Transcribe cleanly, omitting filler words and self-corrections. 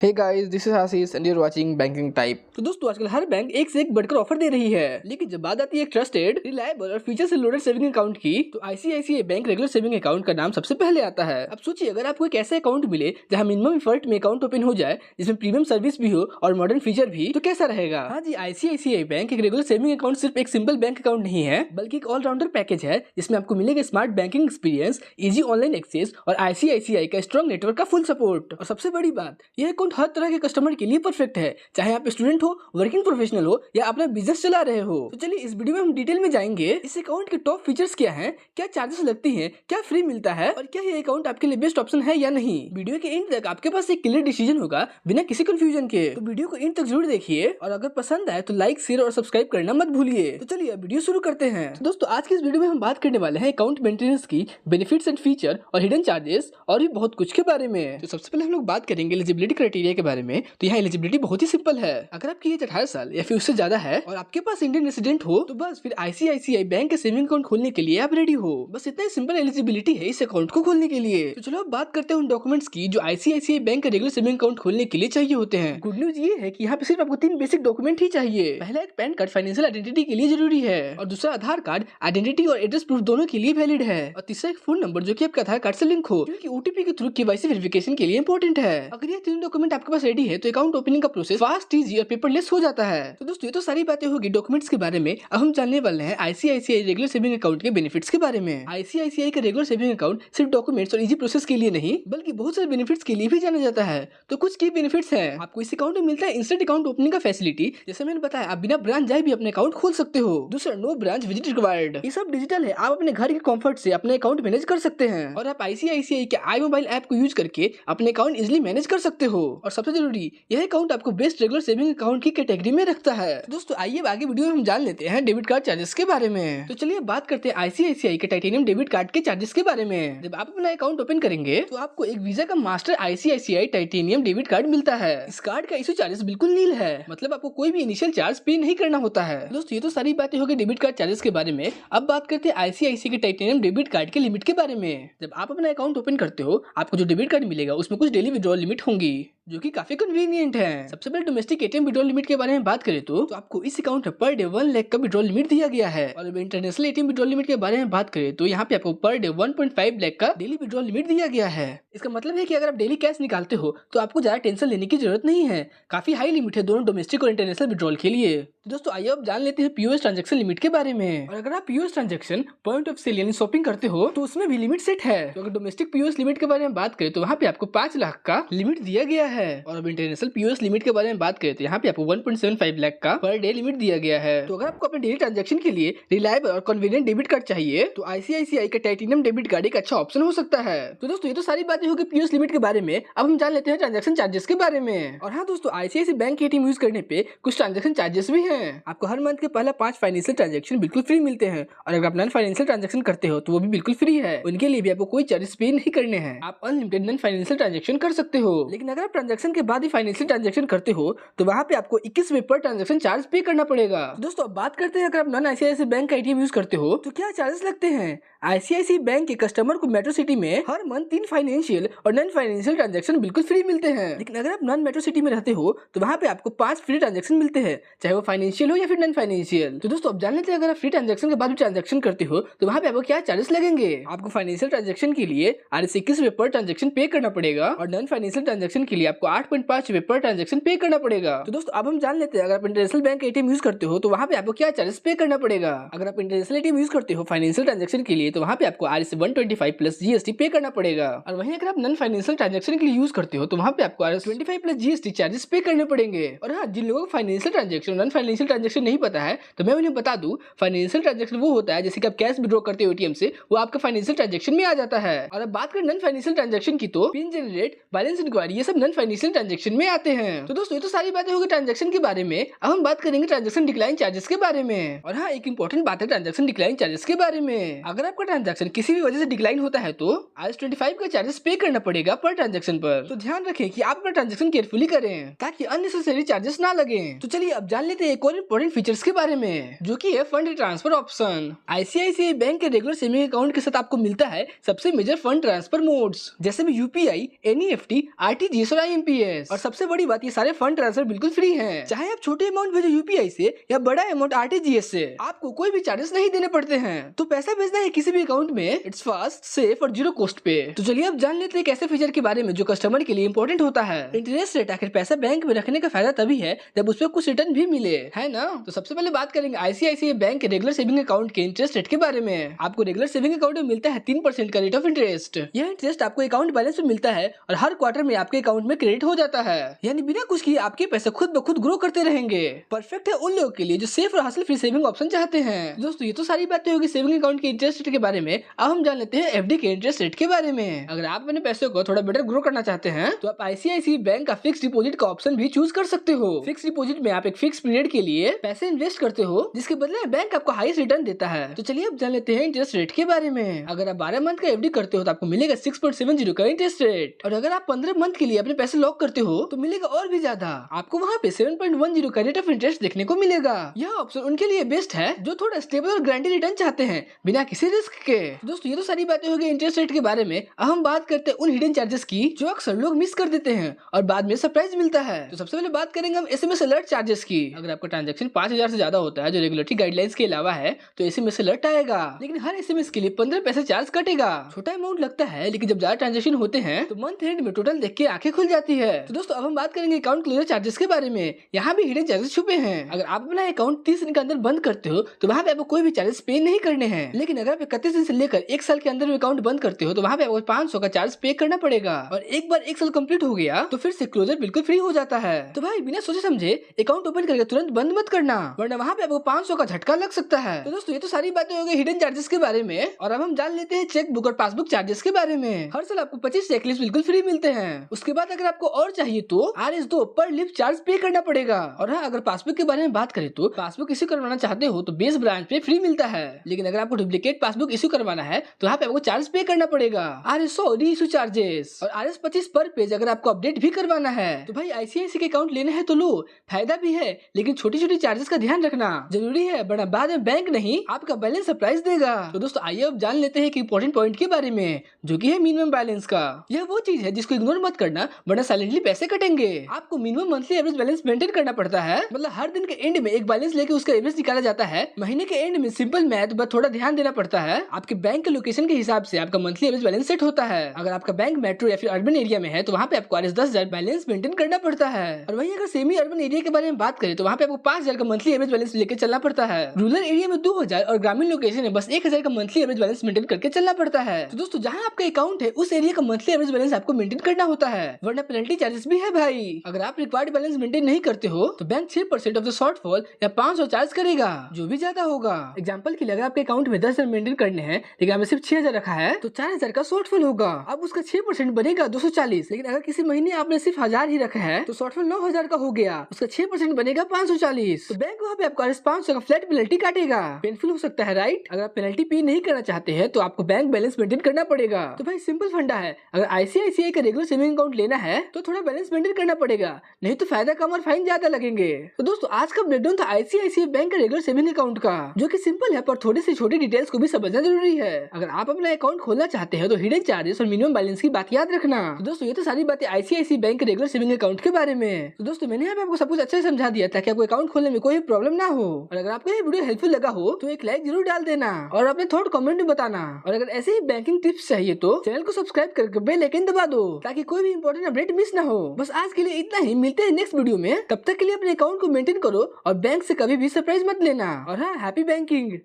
Hey guys, this is Ashish and you are watching banking type. तो दोस्तों, आजकल हर bank एक से एक बढ़कर ऑफर दे रही है, लेकिन जब बात आती है ट्रस्टेड, रिलायबल और फीचर से लोडेड सेविंग अकाउंट की, तो ICICI bank regular saving account का नाम सबसे पहले आता है। अब सोचिए, अगर आपको एक ऐसा अकाउंट मिले जहां मिनिमम एफर्ट में अकाउंट ओपन हो जाए, जिसमें प्रीमियम सर्विस भी हो और मॉडर्न फीचर भी, तो कैसा रहेगा? हाँ जी, आईसीआईसीआई बैंक एक रेगुलर सेविंग अकाउंट सिर्फ एक सिंपल बैंक अकाउंट नहीं है, बल्कि एक ऑलराउंडर पैकेज है, जिसमें आपको मिलेगा smart banking experience, easy online access और आईसीआईसीआई का स्ट्रॉन्ग नेटवर्क का फुल सपोर्ट। और सबसे बड़ी बात, यह अकाउंट हर तरह के कस्टमर के लिए परफेक्ट है, चाहे आप स्टूडेंट हो, वर्किंग प्रोफेशनल हो या अपना बिजनेस चला रहे हो। तो चलिए इस वीडियो में हम डिटेल में जाएंगे इस अकाउंट के टॉप फीचर्स क्या हैं, क्या चार्जेस लगती हैं, क्या फ्री मिलता है और क्या ये अकाउंट आपके लिए बेस्ट ऑप्शन है या नहीं। वीडियो के एंड तक आपके पास एक क्लियर डिसीजन होगा बिना किसी कंफ्यूजन के, तो वीडियो को एंड तक जरूर देखिए और अगर पसंद आए तो लाइक, शेयर और सब्सक्राइब करना मत भूलिए। तो चलिए अब वीडियो शुरू करते हैं। तो दोस्तों, आज की इस वीडियो में हम बात करने वाले हैं अकाउंट मेंटेनेंस की, बेनिफिट्स एंड फीचर और हिडन चार्जेस और भी बहुत कुछ के बारे में। तो सबसे पहले हम लोग बात करेंगे एलिजिबिलिटी क्राइटेरिया के बारे में। तो यहाँ एलिजिबिलिटी बहुत ही सिंपल है। अगर आपकी एज 18 साल या फिर उससे ज्यादा है और आपके पास इंडियन रेसिडेंट हो, तो बस फिर आईसीआईसीआई बैंक के सेविंग अकाउंट खोलने के लिए आप रेडी हो। बस इतना ही सिंपल एलिजिबिलिटी है इस अकाउंट को खोलने के लिए। तो चलो अब बात करते हैं उन डॉक्यूमेंट्स की जो आईसीआईसीआई बैंक का रेगुलर सेविंग अकाउंट खोलने के लिए चाहिए होते हैं। गुड न्यूज ये है कि यहाँ पे सिर्फ आपको 3 बेसिक डॉक्यूमेंट ही चाहिए। पहला एक पैन कार्ड फाइनेंशियल आइडेंटिटी के लिए जरूरी है, और दूसरा आधार कार्ड आइडेंटिटी और एड्रेस प्रूफ दोनों के लिए वैलिड है, और तीसरा एक फोन नंबर जो कि आपके आधार कार्ड से लिंक हो, क्योंकि ओटीपी के थ्रू केवाईसी वेरिफिकेशन के लिए इंपॉर्टेंट है। अगर ये 3 डॉक्यूमेंट आपके पास रेडी है तो अकाउंट ओपनिंग का प्रोसेस फास्ट, इजी और पेपरलेस हो जाता है। तो दोस्तों, ये तो सारी बातें होगी डॉक्यूमेंट्स के बारे में। अब हम जानने वाले हैं आईसीआईसीआई रेगुलर सेविंग अकाउंट के बेनिफिट्स के बारे में। आईसीआईसीआई का रेगुलर सेविंग अकाउंट सिर्फ डॉक्यूमेंट्स और इजी प्रोसेस के लिए नहीं, बल्कि बहुत सारे बेनिफिट्स के लिए भी जाना जाता है। तो कुछ की बेनिफिट्स हैं। आपको इस अकाउंट में मिलता है इंस्टेंट अकाउंट ओपनिंग का फैसिलिटी, जैसे मैंने बताया, आप बिना ब्रांच जाए भी अपने अकाउंट खोल सकते हो। दूसरा, नो ब्रांच विजिट रिक्वायर्ड। ये सब डिजिटल है, आप अपने घर के कंफर्ट से अपने अकाउंट मैनेज कर सकते हैं, और आप आईसीआईसीआई के आई मोबाइल ऐप को यूज करके अपने अकाउंट इजिली मैनेज कर सकते हो। और सबसे जरूरी, यह अकाउंट आपको बेस्ट रेगुलर सेविंग अकाउंट की कैटेगरी में रखता है। तो दोस्तों, आइए आगे वीडियो में हम जान लेते हैं डेबिट कार्ड चार्जेस के बारे में। तो चलिए बात करते हैं आईसीआईसीआई के टाइटेनियम डेबिट कार्ड के चार्जेस के बारे में। जब आप अपना अकाउंट ओपन करेंगे तो आपको एक वीजा का master ICICI titanium debit card मिलता है। इस कार्ड का इशू चार्जेस बिल्कुल नील है, मतलब आपको कोई भी इनिशियल चार्ज पे नहीं करना होता है। दोस्तों, ये तो सारी बातें हो गई डेबिट कार्ड चार्जेस के बारे में। अब बात करते हैं आईसीआईसीआई के टाइटेनियम डेबिट कार्ड के लिमिट के बारे में। जब आप अपना अकाउंट ओपन करते हो, आपको जो डेबिट कार्ड मिलेगा उसमें कुछ डेली विड्रॉल लिमिट होंगी, जो कि काफी कन्वीनियंट है। सबसे पहले डोमेस्टिक एटीएम विड्रॉल लिमिट के बारे में बात करें तो आपको इस अकाउंट में पर डे 1 लाख का विड्रॉल लिमिट दिया गया है। और इंटरनेशनल एटीएम विड्रॉल लिमिट के बारे में बात करें तो यहाँ पे आपको पर डे 1.5 लाख का डेली विड्रॉल लिमिट दिया गया है। इसका मतलब है कि अगर आप डेली कैश निकालते हो तो आपको ज्यादा टेंशन लेने की जरूरत नहीं है। काफी हाई लिमिट है दोनों डोमेस्टिक और इंटरनेशनल विड्रॉल के लिए। तो दोस्तों, आइए अब जान लेते हैं पीओएस ट्रांजैक्शन लिमिट के बारे में। और अगर आप POS transaction point of sale यानी शॉपिंग करते हो तो उसमें भी लिमिट सेट है। तो अगर डोमेस्टिक पीओएस लिमिट के बारे में बात करें तो वहाँ पे आपको 5 लाख का लिमिट दिया गया है, और अब इंटरनेशनल पीओएस लिमिट के बारे में बात करें तो यहाँ पे आपको 1.75 लाख का पर डे लिमिट दिया गया है। तो अगर आपको अपने डेली ट्रांजैक्शन के लिए रिलायबल और कन्वीनियंट डेबिट कार्ड चाहिए तो आईसीआईसीआई का टाइटेनियम डेबिट कार्ड एक अच्छा ऑप्शन हो सकता है। तो दोस्तों, ये तो सारी बातें होगी पीओएस लिमिट के बारे में। अब हम जान लेते हैं ट्रांजैक्शन चार्जेस के बारे में। और हाँ दोस्तों, आईसीआईसीआई बैंक के एटीएम यूज करने पे कुछ ट्रांजैक्शन चार्जेस भी हैं। आपको हर मंथ के पहला 5 फाइनेंशियल ट्रांजैक्शन बिल्कुल फ्री मिलते हैं, और अगर आप नॉन फाइनेंशियल ट्रांजैक्शन करते हो तो वो भी बिल्कुल फ्री है। उनके लिए भी आपको कोई चार्जेस पे नहीं करने हैं। आप अनलिमिटेड नॉन फाइनेंशियल ट्रांजैक्शन कर सकते हो, लेकिन अगर आप ट्रांजैक्शन के बाद ही फाइनेंशियल ट्रांजैक्शन करते हो तो वहाँ पे आपको 21 रुपए पर ट्रांजैक्शन चार्ज पे करना पड़ेगा। दोस्तों, अब बात करते हैं अगर आप नॉन आईसीआईसीआई बैंक का एटीएम यूज करते हो तो क्या चार्जेस लगते हैं। आईसीआईसीआई बैंक के कस्टमर को मेट्रो सिटी में हर मंथ 3 फाइनेंशियल और नॉन फाइनेंशियल ट्रांजैक्शन बिल्कुल फ्री मिलते हैं, लेकिन अगर आप नॉन मेट्रो सिटी में रहते हो तो वहाँ पे आपको 5 फ्री ट्रांजैक्शन मिलते हैं, चाहे वो फाइनेंशियल हो या फिर नॉन फाइनेंशियल। तो दोस्तों, अब जान लेते हैं अगर आप फ्री ट्रांजैक्शन के बाद भी ट्रांजैक्शन करते हो तो वहाँ पे आपको क्या चार्जेस लगेंगे। आपको फाइनेंशियल ट्रांजैक्शन के लिए 21 रुपए पर ट्रांजैक्शन पे करना पड़ेगा, और नॉन फाइनेंशियल ट्रांजैक्शन के लिए आपको 8.5 रुपए पर ट्रांजैक्शन पे करना पड़ेगा। तो दोस्तों, अब हम जान लेते हैं अगर आप इंटरनेशनल बैंक एटीएम यूज करते हो तो वहाँ पे आपको क्या चार्जेस पे करना पड़ेगा। अगर आप इंटरनेशनल एटीएम यूज करते हो फाइनेंशियल ट्रांजैक्शन के लिए तो वहाँ पे आपको RS 125 प्लस जीएसटी पे करना पड़ेगा, और वहीं अगर आप नॉन फाइनेंशियल ट्रांजैक्शन के लिए यूज करते हो तो वहाँ पे आपको RS 25 प्लस जीएसटी चार्जेस पे करने पड़ेंगे। और हाँ, जिन लोगों को financial transaction non financial transaction नहीं पता है तो मैं उन्हें बता दूं, फाइनेंशियल ट्रांजैक्शन वो होता है जैसे कि आप कैश विड्रॉ करते हो एटीएम से, वो आपका फाइनेंशियल ट्रांजैक्शन में आ जाता है। और अब बात करें नॉन फाइनेंशियल ट्रांजैक्शन की तो पिन जनरेट, बैलेंस इंक्वायरी, ये सब नॉन फाइनेंशियल ट्रांजैक्शन में आते हैं। तो दोस्तों, ये तो सारी बातें होगी ट्रांजैक्शन के बारे में। अब हम बात करेंगे ट्रांजैक्शन डिक्लाइन चार्जेस के बारे में। और हाँ, एक इंपॉर्टेंट बात है ट्रांजैक्शन डिक्लाइन चार्जेस के बारे में। अगर आपका आपका ट्रांजैक्शन किसी भी वजह से डिक्लाइन होता है तो IS-25 का चार्जेस पे करना पड़ेगा पर ट्रांजैक्शन पर। तो ध्यान रखें कि आप अपना ट्रांजैक्शन केयरफुली करें ताकि अननेसेसरी चार्जेस ना लगे। तो चलिए अब जान लेते हैं एक और इम्पोर्टेंट फीचर्स के बारे में, जो कि है fund transfer option. ICICI bank के रेगुलर सेविंग अकाउंट के साथ आपको मिलता है सबसे मेजर फंड ट्रांसफर मोड्स, जैसे भी UPI, NEFT, RTGS और IMPS। और सबसे बड़ी बात, ये सारे फंड ट्रांसफर बिल्कुल फ्री हैं। चाहे आप छोटे अमाउंट भेजो UPI से या बड़ा अमाउंट RTGS से, आपको कोई भी चार्जेस नहीं देने पड़ते हैं। तो पैसा भेजना है किसी भी अकाउंट में, इट्स फास्ट, सेफ और 0 कॉस्ट पे। तो चलिए अब जान लेते हैं एक ऐसे फीचर के बारे में जो कस्टमर के लिए इंपॉर्टेंट होता है। Interest rate. आखिर पैसा बैंक में रखने का फायदा तभी है जब उसपे कुछ रिटर्न भी मिले, है ना। तो सबसे पहले बात करेंगे ICICI बैंक के रेगुलर सेविंग अकाउंट के इंटरेस्ट रेट के बारे में। आपको रेगुलर सेविंग अकाउंट में मिलता है 3% का रेट ऑफ इंटरेस्ट। यह इंटरेस्ट आपको अकाउंट बैलेंस में मिलता है और हर क्वार्टर में आपके अकाउंट में क्रेडिट हो जाता है, यानी बिना कुछ किए आपके पैसे खुद ब खुद ग्रो करते रहेंगे। परफेक्ट है उन लोगों के लिए जो सेफ और हासिल फ्री सेविंग ऑप्शन चाहते हैं। दोस्तों ये तो सारी बातें होगी सेविंग अकाउंट के इंटरेस्ट रेट के बारे में। अब हम जान लेते हैं FD के इंटरेस्ट रेट के बारे में। अगर आप अपने पैसे को थोड़ा बेटर ग्रो करना चाहते हैं तो आप ICICI बैंक का फिक्स डिपॉजिट का ऑप्शन भी चूज कर सकते हो। फिक्स डिपॉजिट में आप एक फिक्स पीरियड के लिए पैसे इन्वेस्ट करते हो, जिसके बदले बैंक आपको हाईएस्ट रिटर्न देता है। तो चलिए अब जान लेते हैं इंटरेस्ट रेट के बारे में। अगर आप 12 मंथ का FD करते हो तो आपको मिलेगा 6.70 का इंटरेस्ट रेट, और अगर आप 15 मंथ के लिए अपने पैसे लॉक करते हो तो मिलेगा और भी ज्यादा। आपको वहाँ पे 7.10 का रेट ऑफ इंटरेस्ट देखने को मिलेगा। यह ऑप्शन उनके लिए बेस्ट है जो थोड़ा स्टेबल और गारंटी रिटर्न चाहते हैं बिना किसी रिस्क के। दोस्तों ये तो सारी बातें हो गई इंटरेस्ट रेट के बारे में। अब हम बात करते हैं उन हिडन चार्जेस की जो अक्सर लोग मिस कर देते हैं और बाद में सरप्राइज मिलता है। तो सबसे पहले बात करेंगे हम SMS अलर्ट चार्जेस की। अगर आपका ट्रांजैक्शन 5000 से ज्यादा होता है जो रेगुलेटरी गाइडलाइंस के अलावा है तो SMS अलर्ट आएगा, लेकिन हर SMS के लिए 15 पैसे चार्ज कटेगा। छोटा अमाउंट लगता है, लेकिन जब ज्यादा ट्रांजैक्शन होते हैं तो मंथ एंड में टोटल देख के आंखें खुल जाती है। तो दोस्तों अब हम बात करेंगे अकाउंट क्लोजर चार्जेस के बारे में। यहाँ भी हिडन चार्जेस छुपे हैं। अगर आप अपना अकाउंट 30 दिन के अंदर बंद करते हो तो वहाँ पे आपको कोई भी चार्जेस पे नहीं करने हैं, लेकिन अगर आप 31 दिन से लेकर 1 साल के अंदर अकाउंट बंद करते हो तो वहाँ पे आपको 500 का चार्ज पे करना पड़ेगा। और एक बार 1 साल कंप्लीट हो गया तो फिर से क्लोजर बिल्कुल फ्री हो जाता है। तो भाई बिना सोचे समझे अकाउंट ओपन करके तुरंत बंद मत करना, वरना वहाँ पे आपको 500 का झटका लग सकता है। तो दोस्तों ये तो सारी बातें हो गई हिडन चार्जेस के बारे में। और अब हम जान लेते हैं चेक बुक और पासबुक चार्जेस के बारे में। हर साल आपको 25 चेकलिस्ट बिल्कुल फ्री मिलते हैं। उसके बाद अगर आपको और चाहिए तो RS2 पर लिप चार्ज पे करना पड़ेगा। और हाँ, अगर पासबुक के बारे में बात करें तो पासबुक इश्यू करवाना चाहते हो तो बेस ब्रांच पे फ्री मिलता है, लेकिन अगर आपको डुप्लीकेट पासबुक इश्यू करवाना है तो वहाँ पे आपको चार्ज पे करना पड़ेगा, RS100 री इश्यू चार्जेस। और RS25 पर पेज अगर आपको अपडेट भी करवाना है। तो भाई ICICI के अकाउंट लेना है तो लो, फायदा भी है, लेकिन छोटी छोटी चार्जेस का ध्यान रखना जरूरी है, वरना बाद में बैंक नहीं आपका बैलेंस सरप्राइज देगा। तो दोस्तों आइए अब जान लेते हैं एक इंपॉर्टेंट पॉइंट के बारे में, जो कि है मिनिमम बैलेंस का। यह वो चीज है जिसको इग्नोर मत करना, वरना साइलेंटली पैसे कटेंगे। आपको minimum monthly average balance maintain करना पड़ता है, मतलब हर दिन के एंड में एक बैलेंस लेके उसका एवरेज निकाला जाता है। महीने के एंड में सिंपल मैथ बस थोड़ा ध्यान देना पड़ता है। आपके बैंक के लोकेशन के हिसाब से आपका मंथली एवरेज बैलेंस सेट होता है। अगर आपका बैंक मेट्रो या फिर अर्बन एरिया में है तो वहाँ पे आपको RS 10,000 बैलेंस मेंटेन करना पड़ता है। और वहीं अगर सेमी अर्बन एरिया के बारे में बात करें तो वहाँ पे आपको 5,000 का मंथली एवरेज बैलेंस लेकर चलना पड़ता है। रूरल एरिया में 2,000 और ग्रामीण लोकेशन में बस 1,000 का मंथली एवरेज बैलेंस मेंटेन करके चलना पड़ता है। तो दोस्तों जहाँ आपका अकाउंट है उस एरिया का मंथली एवरेज बैलेंस आपको मेंटेन करना होता है, वरना पेनल्टी चार्जेस भी है भाई। अगर आप रिक्वायर्ड बैलेंस मेंटेन नहीं करते हो तो बैंक 6% ऑफ द शॉर्टफॉल या 500 चार्ज करेगा, जो भी ज्यादा होगा। एग्जांपल के लिए अगर आपके अकाउंट में 10,000 मेंटेन करने हैं लेकिन आपने सिर्फ 6,000 रखा है तो 4,000 का शॉर्टफॉल होगा। अब उसका 6% बनेगा 240। लेकिन अगर किसी महीने आपने सिर्फ 1,000 ही रखा है तो शॉर्टफॉल 9,000 का हो गया, उसका 6% बनेगा 540। तो बैंक वहाँ पे आपको 500 का फ्लैट पेनल्टी काटेगा। पेनफुल हो सकता है राइट। अगर आप पेनल्टी पे नहीं करना चाहते हैं तो आपको बैंक बैलेंस मेंटेन करना पड़ेगा। तो भाई सिंपल फंडा है, अगर ICICI का रेगुलर सेविंग अकाउंट लेना है तो थोड़ा बैलेंस मेंटेन करना पड़ेगा, नहीं तो फायदा कम और फाइन ज्यादा लगेंगे। तो दोस्तों आज का ब्रेकडाउन था ICICI बैंक का रेगुलर सेविंग अकाउंट का, जो कि सिंपल है पर थोड़ी सी छोटी डिटेल्स को भी समझना जरूरी है। अगर आप अपना अकाउंट खोलना चाहते हैं तो हिडन चार्जेस और मिनिमम बैलेंस की बात याद रखना। तो दोस्तों ये तो सारी बातें ICICI बैंक के रेगुलर सेविंग अकाउंट के बारे में। तो दोस्तों मैंने यहाँ पे आपको सब कुछ अच्छे से समझा दिया ताकि आपको अकाउंट खोलने में कोई प्रॉब्लम ना हो। और अगर आपको ये वीडियो हेल्पफुल लगा हो तो एक लाइक जरूर डाल देना और अपने थॉट कमेंट में बताना। और अगर ऐसे ही बैंकिंग टिप्स चाहिए तो चैनल को सब्सक्राइब करके बेल आइकन दबा दो ताकि कोई भी इंपॉर्टेंट अपडेट मिस ना हो। बस आज के लिए इतना ही, मिलते हैं नेक्स्ट वीडियो में। तब तक के लिए अपने अकाउंट को मेंटेन करो और बैंक से कभी भी सरप्राइज मत लेना। और हाँ, हैप्पी बैंकिंग।